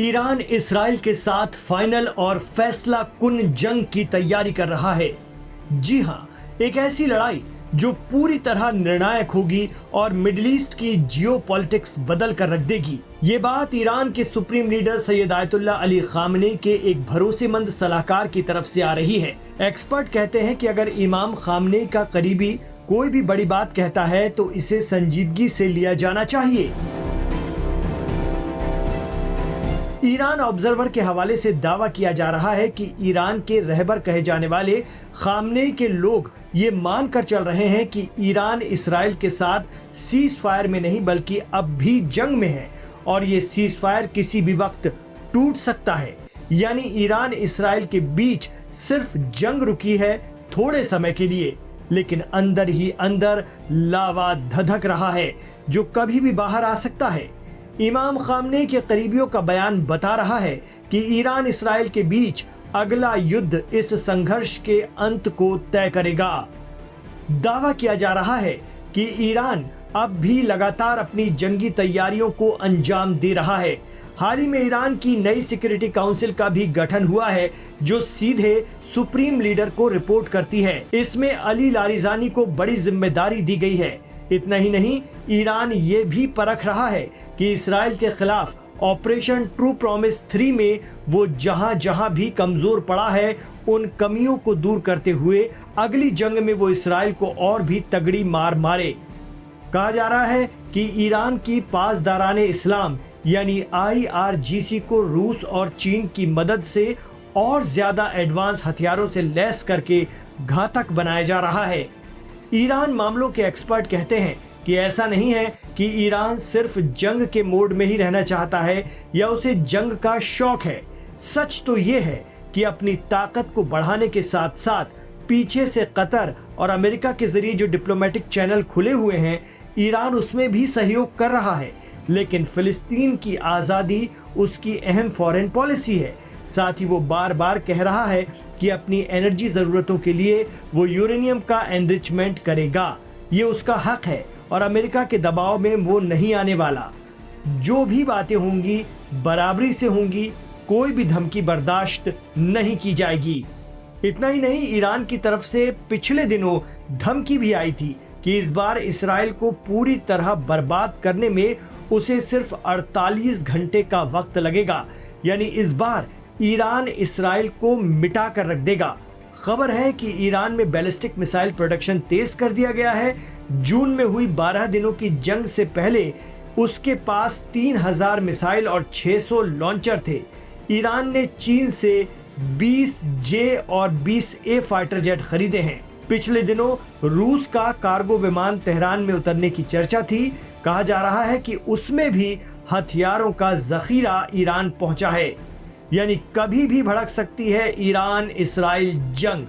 Iran Israel के साथ final और फैसला कुन जंग की तैयारी कर रहा है। जी हां, एक ऐसी लड़ाई जो पूरी तरह निर्णायक होगी और मिडिल ईस्ट की जियोपॉलिटिक्स बदल कर रख देगी। ये बात ईरान के supreme leader Syed Ayatollah Ali Khamenei के एक भरोसेमंद सलाहकार की तरफ से आ रही है। एक्सपर्ट कहते हैं कि अगर इमाम खामनेई का करीबी कोई भी बड़ी बात कहता है तो इसे संजीदगी से लिया जाना चाहिए। ईरान ऑब्जर्वर के हवाले से दावा किया जा रहा है कि ईरान के रहबर कहे जाने वाले खामनेई के लोग ये मानकर चल रहे हैं कि ईरान इसराइल के साथ सीज फायर में नहीं बल्कि अब भी जंग में है और ये सीज फायर किसी भी वक्त टूट सकता है। यानी ईरान इसराइल के बीच सिर्फ जंग रुकी है थोड़े समय के लिए, लेकिन अंदर ही अंदर लावा धधक रहा है जो कभी भी बाहर आ सकता है। इमाम खामनेई के करीबियों का बयान बता रहा है कि ईरान इसराइल के बीच अगला युद्ध इस संघर्ष के अंत को तय करेगा। दावा किया जा रहा है कि ईरान अब भी लगातार अपनी जंगी तैयारियों को अंजाम दे रहा है। हाल ही में ईरान की नई सिक्योरिटी काउंसिल का भी गठन हुआ है जो सीधे सुप्रीम लीडर को रिपोर्ट करती है। इसमें अली लारिजानी को बड़ी जिम्मेदारी दी गई है। इतना ही नहीं, ईरान ये भी परख रहा है कि इसराइल के खिलाफ ऑपरेशन ट्रू प्रॉमिस 3 में वो जहां जहां भी कमजोर पड़ा है उन कमियों को दूर करते हुए अगली जंग में वो इसराइल को और भी तगड़ी मार मारे। कहा जा रहा है कि ईरान की पासदाराने इस्लाम यानी IRGC को रूस और चीन की मदद से और ज्यादा एडवांस हथियारों से लैस करके घातक बनाया जा रहा है। ईरान मामलों के एक्सपर्ट कहते हैं कि ऐसा नहीं है कि ईरान सिर्फ जंग के मोड में ही रहना चाहता है या उसे जंग का शौक है। सच तो ये है कि अपनी ताकत को बढ़ाने के साथ साथ पीछे से कतर और अमेरिका के जरिए जो डिप्लोमेटिक चैनल खुले हुए हैं, ईरान उसमें भी सहयोग कर रहा है। लेकिन फिलिस्तीन की आज़ादी उसकी अहम फॉरेन पॉलिसी है। साथ ही वो बार बार कह रहा है कि अपनी एनर्जी ज़रूरतों के लिए वो यूरेनियम का एनरिचमेंट करेगा। ये उसका हक है और अमेरिका के दबाव में वो नहीं आने वाला। जो भी बातें होंगी बराबरी से होंगी, कोई भी धमकी बर्दाश्त नहीं की जाएगी। इतना ही नहीं, ईरान की तरफ से पिछले दिनों धमकी भी आई थी कि इस बार इसराइल को पूरी तरह बर्बाद करने में उसे सिर्फ 48 घंटे का वक्त लगेगा। यानी इस बार ईरान इसराइल को मिटा कर रख देगा। खबर है कि ईरान में बैलिस्टिक मिसाइल प्रोडक्शन तेज कर दिया गया है। जून में हुई 12 दिनों की जंग से पहले उसके पास 3000 मिसाइल और 600 लॉन्चर थे। ईरान ने चीन से 20J और 20A फाइटर जेट खरीदे हैं। पिछले दिनों रूस का कार्गो विमान तेहरान में उतरने की चर्चा थी। कहा जा रहा है कि उसमें भी हथियारों का जखीरा ईरान पहुंचा है। यानी कभी भी भड़क सकती है ईरान इसराइल जंग।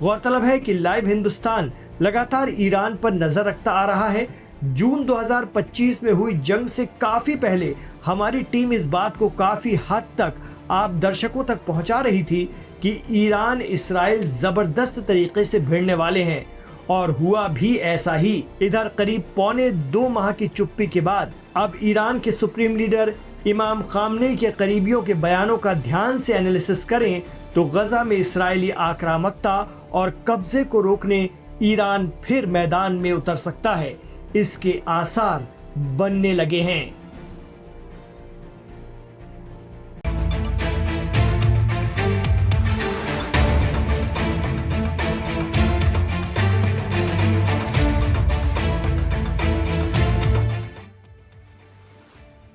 गौरतलब है कि लाइव हिंदुस्तान लगातार ईरान पर नजर रखता आ रहा है। जून 2025 में हुई जंग से काफी पहले हमारी टीम इस बात को काफी हद तक आप दर्शकों तक पहुंचा रही थी कि ईरान इसराइल जबरदस्त तरीके से भिड़ने वाले हैं, और हुआ भी ऐसा ही। इधर करीब पौने 2 माह की चुप्पी के बाद अब ईरान के सुप्रीम लीडर इमाम खामनेई के करीबियों के बयानों का ध्यान से एनालिसिस करें तो गजा में इसराइली आक्रामकता और कब्जे को रोकने ईरान फिर मैदान में उतर सकता है, इसके आसार बनने लगे हैं।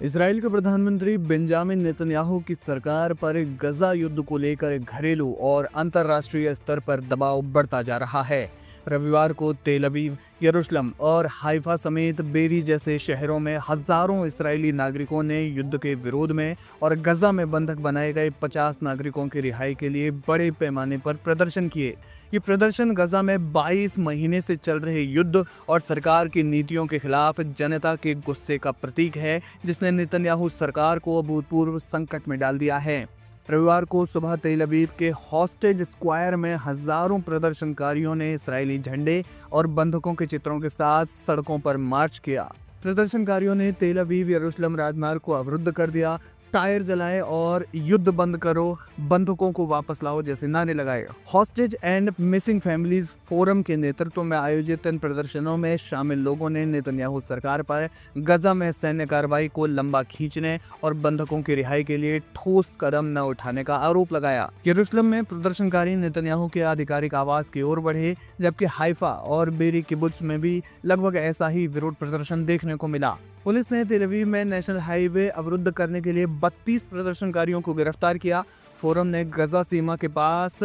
इसराइल के प्रधानमंत्री बेंजामिन नेतन्याहू की सरकार पर गजा युद्ध को लेकर घरेलू और अंतर्राष्ट्रीय स्तर पर दबाव बढ़ता जा रहा है। रविवार को तेल अवीव, यरूशलेम और हाइफा समेत बेरी जैसे शहरों में हजारों इस्राएली नागरिकों ने युद्ध के विरोध में और गजा में बंधक बनाए गए 50 नागरिकों की रिहाई के लिए बड़े पैमाने पर प्रदर्शन किए। ये प्रदर्शन गजा में 22 महीने से चल रहे युद्ध और सरकार की नीतियों के खिलाफ जनता के गुस्से का प्रतीक है, जिसने नेतन्याहू सरकार को अभूतपूर्व संकट में डाल दिया है। रविवार को सुबह तेल अवीव के हॉस्टेज स्क्वायर में हजारों प्रदर्शनकारियों ने इस्राएली झंडे और बंधकों के चित्रों के साथ सड़कों पर मार्च किया। प्रदर्शनकारियों ने तेल अवीव यरूशलेम राजमार्ग को अवरुद्ध कर दिया। टायर जलाए और युद्ध बंद करो, बंधकों को वापस लाओ जैसे नारे लगाए। Hostage and missing families forum के नेतृत्व में आयोजित इन प्रदर्शनों में शामिल लोगों ने नेतन्याहू सरकार पर गजा में सैन्य कार्रवाई को लंबा खींचने और बंधकों की रिहाई के लिए ठोस कदम न उठाने का आरोप लगाया। यरूशलेम में प्रदर्शनकारी नेतन्याहू के आधिकारिक आवास की ओर बढ़े, जबकि हाइफा और बेरी किबुत्ज में भी लगभग ऐसा ही विरोध प्रदर्शन देखने को मिला। पुलिस ने तेल अवीव में नेशनल हाईवे अवरुद्ध करने के लिए 32 प्रदर्शनकारियों को गिरफ्तार किया। फोरम ने गजा सीमा के पास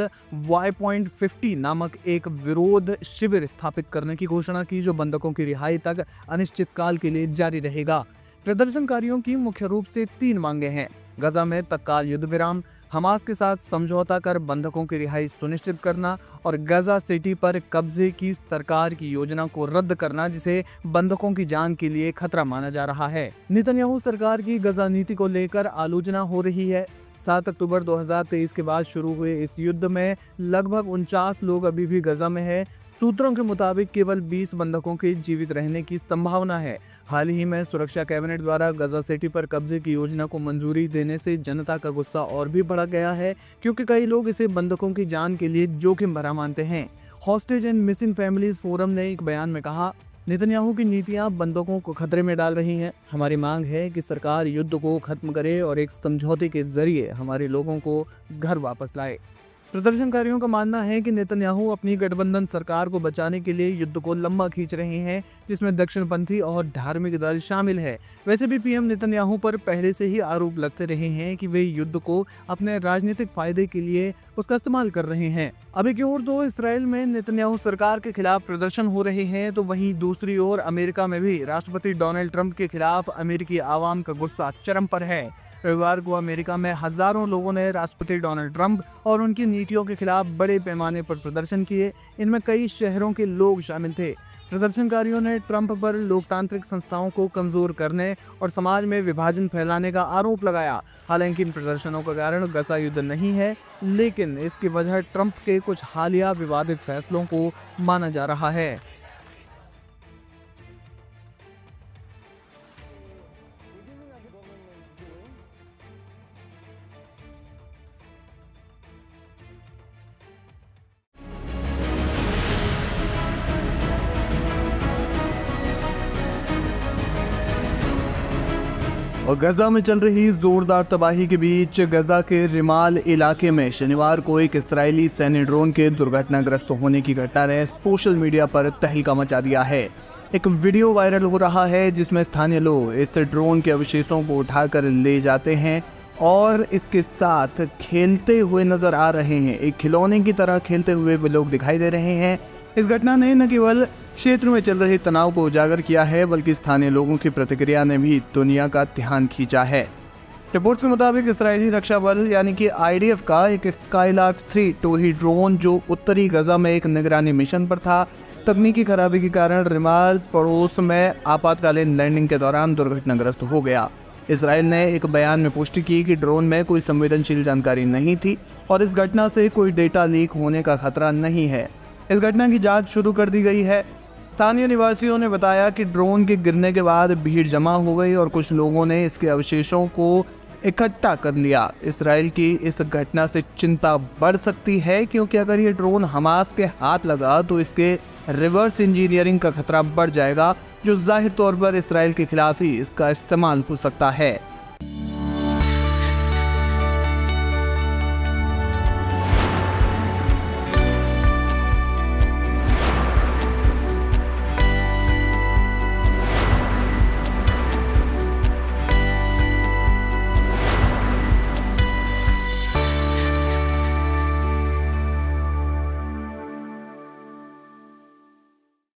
Y.50 नामक एक विरोध शिविर स्थापित करने की घोषणा की, जो बंधकों की रिहाई तक अनिश्चितकाल के लिए जारी रहेगा। प्रदर्शनकारियों की मुख्य रूप से 3 मांगे हैं: गजा में तत्काल युद्ध विराम, हमास के साथ समझौता कर बंधकों की रिहाई सुनिश्चित करना और गजा सिटी पर कब्जे की सरकार की योजना को रद्द करना, जिसे बंधकों की जान के लिए खतरा माना जा रहा है। नेतन्याहू सरकार की गजा नीति को लेकर आलोचना हो रही है। 7 अक्टूबर 2023 के बाद शुरू हुए इस युद्ध में लगभग 49 लोग अभी भी गजा में है। सूत्रों के मुताबिक केवल 20 बंधकों के जीवित रहने की संभावना है। हाल ही में सुरक्षा कैबिनेट द्वारा गजा सिटी पर कब्जे की योजना को मंजूरी देने से जनता का गुस्सा और भी बढ़ गया है, क्योंकि कई लोग इसे बंधकों की जान के लिए जोखिम भरा मानते हैं। Hostage and missing families forum ने एक बयान में कहा, नेतन्याहू की नीतियां बंधकों को खतरे में डाल रही हैं। हमारी मांग है कि सरकार युद्ध को खत्म करे और एक समझौते के जरिए हमारे लोगों को घर वापस लाए। प्रदर्शनकारियों का मानना है कि नेतन्याहू अपनी गठबंधन सरकार को बचाने के लिए युद्ध को लंबा खींच रहे हैं, जिसमें दक्षिणपंथी और धार्मिक दल शामिल है। वैसे भी पीएम नेतन्याहू पर पहले से ही आरोप लगते रहे हैं कि वे युद्ध को अपने राजनीतिक फायदे के लिए उसका इस्तेमाल कर रहे हैं। अब एक ओर तो इसराइल में नेतन्याहू सरकार के खिलाफ प्रदर्शन हो रहे हैं, तो वहीं दूसरी ओर अमेरिका में भी राष्ट्रपति डोनाल्ड ट्रंप के खिलाफ अमेरिकी आवाम का गुस्सा चरम पर है। रविवार को अमेरिका में हजारों लोगों ने राष्ट्रपति डोनाल्ड ट्रंप और उनकी नीतियों के खिलाफ बड़े पैमाने पर प्रदर्शन किए। इनमें कई शहरों के लोग शामिल थे। प्रदर्शनकारियों ने ट्रंप पर लोकतांत्रिक संस्थाओं को कमजोर करने और समाज में विभाजन फैलाने का आरोप लगाया। हालांकि इन प्रदर्शनों का कारण गजा युद्ध नहीं है, लेकिन इसकी वजह ट्रंप के कुछ हालिया विवादित फैसलों को माना जा रहा है। और गजा में चल रही जोरदार तबाही के बीच गजा के रिमाल इलाके में शनिवार को एक इस्राएली सैन्य ड्रोन के दुर्घटनाग्रस्त होने की घटना ने सोशल मीडिया पर तहलका मचा दिया है। एक वीडियो वायरल हो रहा है जिसमें स्थानीय लोग इस ड्रोन के अवशेषों को उठाकर ले जाते हैं और इसके साथ खेलते हुए नजर आ रहे हैं। एक खिलौने की तरह खेलते हुए वे लोग दिखाई दे रहे हैं। इस घटना ने न केवल क्षेत्र में चल रहे तनाव को उजागर किया है, बल्कि स्थानीय लोगों की प्रतिक्रिया ने भी दुनिया का ध्यान खींचा है। रिपोर्ट्स के मुताबिक इस्राएली रक्षा बल यानी कि IDF का एक स्काईलार्क 3 टोही ड्रोन जो उत्तरी गजा में एक निगरानी मिशन पर था, तकनीकी खराबी के कारण रिमाल पड़ोस में आपातकालीन लैंडिंग के दौरान दुर्घटनाग्रस्त हो गया। इसराइल ने एक बयान में पुष्टि की कि ड्रोन में कोई संवेदनशील जानकारी नहीं थी और इस घटना से कोई डेटा लीक होने का खतरा नहीं है। इस घटना की जांच शुरू कर दी गई है। स्थानीय निवासियों ने बताया कि ड्रोन के गिरने के बाद भीड़ जमा हो गई और कुछ लोगों ने इसके अवशेषों को इकट्ठा कर लिया। इसराइल की इस घटना से चिंता बढ़ सकती है, क्योंकि अगर ये ड्रोन हमास के हाथ लगा तो इसके रिवर्स इंजीनियरिंग का खतरा बढ़ जाएगा, जो जाहिर तौर पर इसराइल के खिलाफ ही इसका इस्तेमाल हो सकता है।